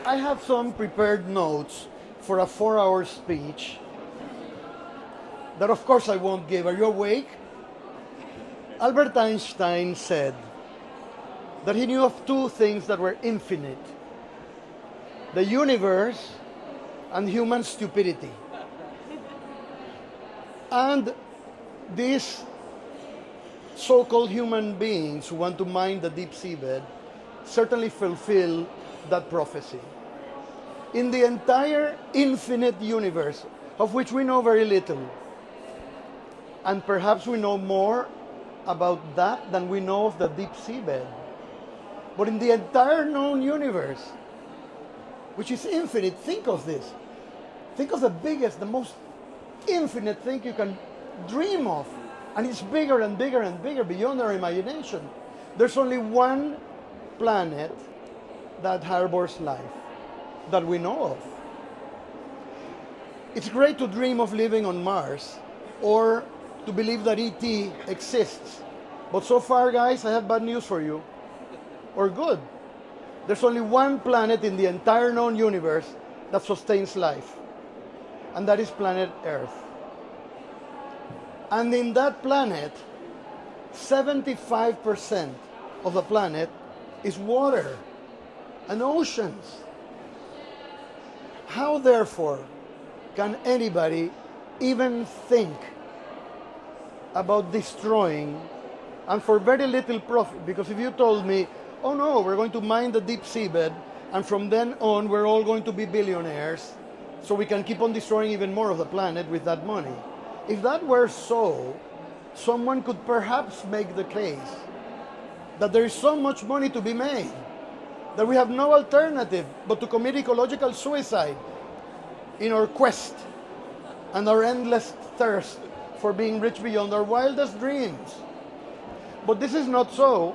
I have some prepared notes for a 4-hour speech that of course I won't give. Are you awake? Albert Einstein said that he knew of two things that were infinite: the universe and human stupidity. And these so-called human beings who want to mine the deep seabed certainly fulfill that prophecy. In the entire infinite universe, of which we know very little, and perhaps we know more about that than we know of the deep seabed, but in the entire known universe, which is infinite, think of this. Think of the biggest, the most infinite thing you can dream of, and it's bigger and bigger and bigger beyond our imagination. There's only one planet that harbors life that we know of. It's great to dream of living on Mars or to believe that ET exists. But so far, guys, I have bad news for you. Or good. There's only one planet in the entire known universe that sustains life. And that is planet Earth. And in that planet, 75% of the planet is water and oceans. How, therefore, can anybody even think about destroying, and for very little profit? Because if you told me, oh no, we're going to mine the deep seabed, and from then on we're all going to be billionaires, so we can keep on destroying even more of the planet with that money. If that were so, someone could perhaps make the case that there is so much money to be made that we have no alternative but to commit ecological suicide in our quest and our endless thirst for being rich beyond our wildest dreams. But this is not so.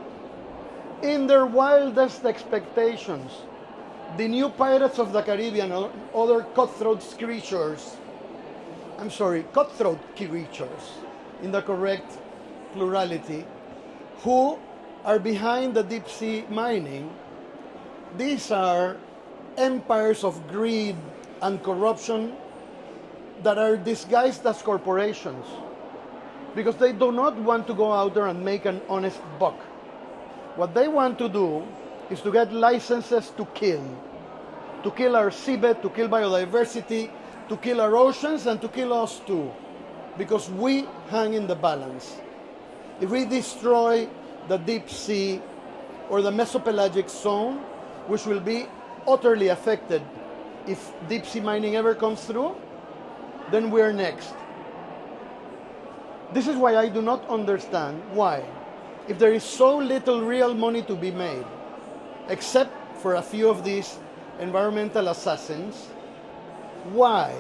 In their wildest expectations, the new pirates of the Caribbean and other cutthroat creatures, in the correct plurality, who are behind the deep sea mining, these are empires of greed and corruption that are disguised as corporations, because they do not want to go out there and make an honest buck. What they want to do is to get licenses to kill our seabed, to kill biodiversity, to kill our oceans, and to kill us too, because we hang in the balance. If we destroy the deep sea or the mesopelagic zone, which will be utterly affected if deep sea mining ever comes through, then we're next. This is why I do not understand why, if there is so little real money to be made, except for a few of these environmental assassins, why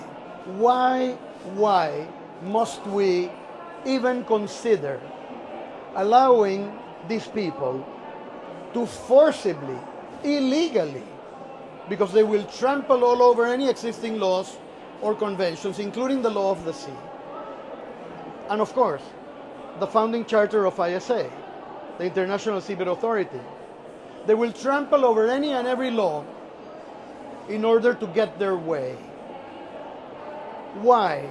must we even consider allowing these people to forcibly, illegally, because they will trample all over any existing laws or conventions, including the law of the sea, and of course, the founding charter of ISA, the International Seabed Authority. They will trample over any and every law in order to get their way. Why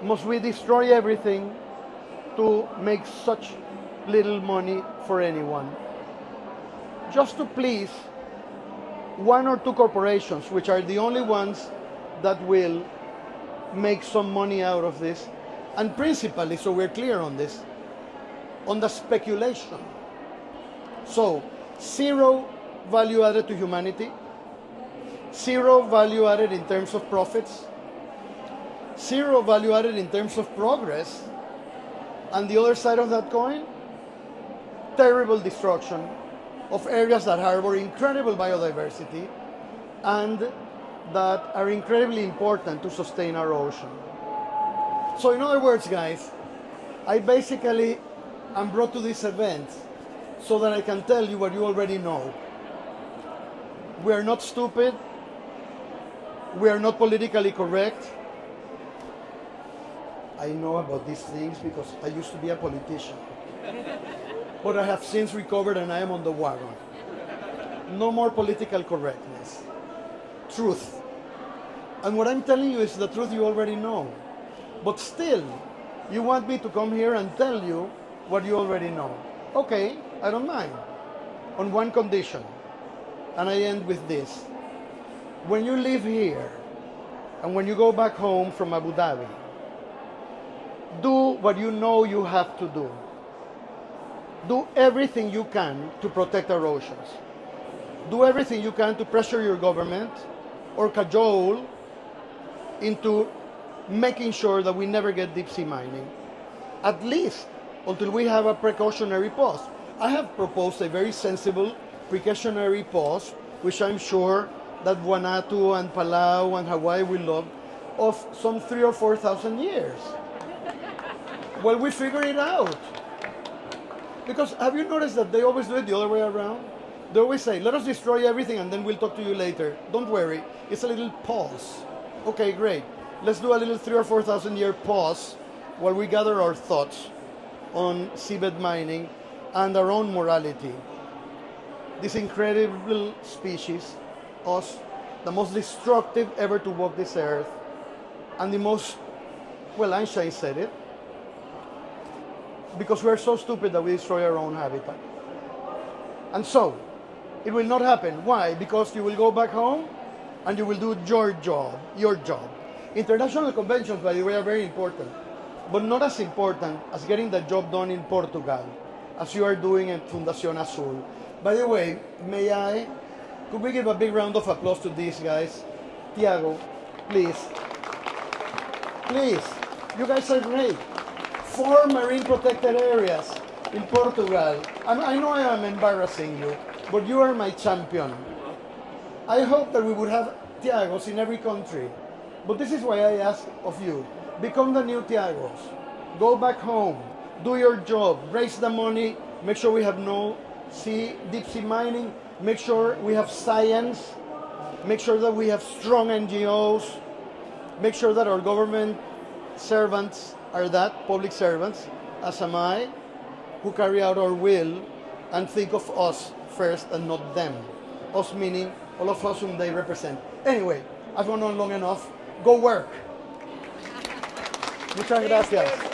must we destroy everything to make such little money for anyone? Just to please one or two corporations, which are the only ones that will make some money out of this, and principally, so we're clear on this, on the speculation. So, zero value added to humanity, zero value added in terms of profits, zero value added in terms of progress, and the other side of that coin, terrible destruction of areas that harbor incredible biodiversity and that are incredibly important to sustain our ocean. So in other words, guys, I basically am brought to this event so that I can tell you what you already know. We are not stupid. We are not politically correct. I know about these things because I used to be a politician. But I have since recovered and I am on the wagon. No more political correctness. truth. And what I'm telling you is the truth you already know. But still, you want me to come here and tell you what you already know. Okay, I don't mind. On one condition, and I end with this. When you live here, and when you go back home from Abu Dhabi, do what you know you have to do. Do everything you can to protect our oceans. Do everything you can to pressure your government or cajole into making sure that we never get deep sea mining, at least until we have a precautionary pause. I have proposed a very sensible precautionary pause, which I'm sure that Vanuatu and Palau and Hawaii will love, of some 3,000 or 4,000 years. Well, we figure it out. Because have you noticed that they always do it the other way around? They always say, let us destroy everything and then we'll talk to you later. Don't worry, it's a little pause. Okay, great. Let's do a little 3,000 or 4,000 year pause while we gather our thoughts on seabed mining and our own morality. This incredible species, us, the most destructive ever to walk this earth, and the most, well, Einstein said it, because we're so stupid that we destroy our own habitat. And so, it will not happen. Why? Because you will go back home and you will do your job. International conventions, by the way, are very important, but not as important as getting the job done in Portugal, as you are doing in Fundación Azul. By the way, could we give a big round of applause to these guys? Tiago, please. Please, you guys are great. 4 marine protected areas in Portugal. And I know I am embarrassing you, but you are my champion. I hope that we would have Tiagos in every country. But this is why I ask of you. Become the new Tiagos. Go back home. Do your job. Raise the money. Make sure we have no deep sea mining. Make sure we have science. Make sure that we have strong NGOs. Make sure that our government servants are that, public servants, as am I, who carry out our will and think of us first and not them. Us meaning all of us whom they represent. Anyway, I've gone on long enough. Go work. Muchas gracias.